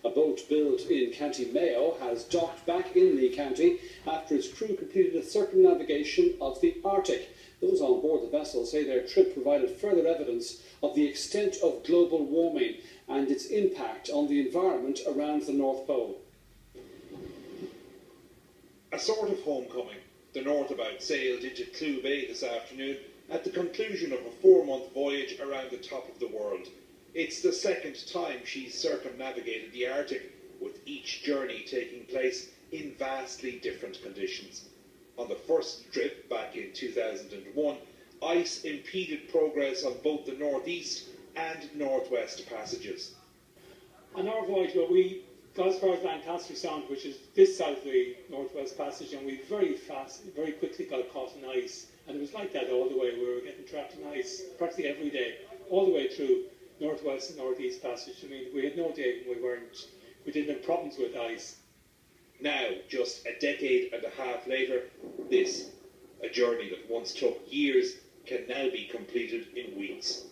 A boat built in County Mayo has docked back in the county after its crew completed a circumnavigation of the Arctic. Those on board the vessel say their trip provided further evidence of the extent of global warming and its impact on the environment around the North Pole. A sort of homecoming. The Northabout sailed into Clew Bay this afternoon at the conclusion of a 4-month voyage around the top of the world. It's the second time she's circumnavigated the Arctic, with each journey taking place in vastly different conditions. On the first trip back in 2001, ice impeded progress on both the northeast and northwest passages. On our voyage, we got as far as Lancaster Sound, which is this side of the northwest passage, and we very quickly got caught in ice. And it was like that all the way. We were getting trapped in ice practically every day, all the way through northwest and northeast passage. I mean, we had no day when we didn't have problems with ice. Now, just a decade and a half later, this, a journey that once took years, can now be completed in weeks.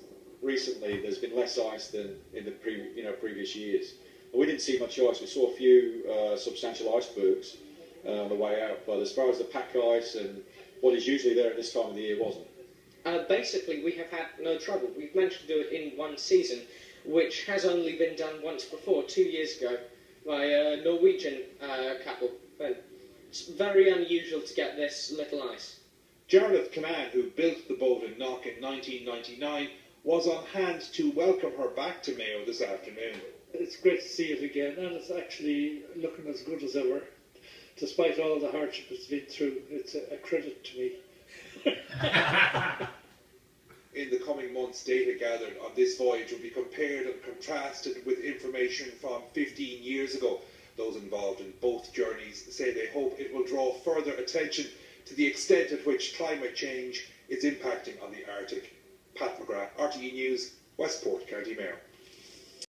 Recently, there's been less ice than in the previous years. We didn't see much ice. We saw a few substantial icebergs on the way out, but as far as the pack ice and what is usually there at this time of the year wasn't. Basically, we have had no trouble. We've managed to do it in one season, which has only been done once before, 2 years ago, by a Norwegian couple. But it's very unusual to get this little ice. Jarlath Canan, who built the boat in Knock in 1999, was on hand to welcome her back to Mayo this afternoon. It's great to see it again, and it's actually looking as good as ever. Despite all the hardship it's been through, it's a credit to me. In the coming months, data gathered on this voyage will be compared and contrasted with information from 15 years ago. Those involved in both journeys say they hope it will draw further attention to the extent at which climate change is impacting on the Arctic. Pat McGrath, RTE News, Westport, County Mayo.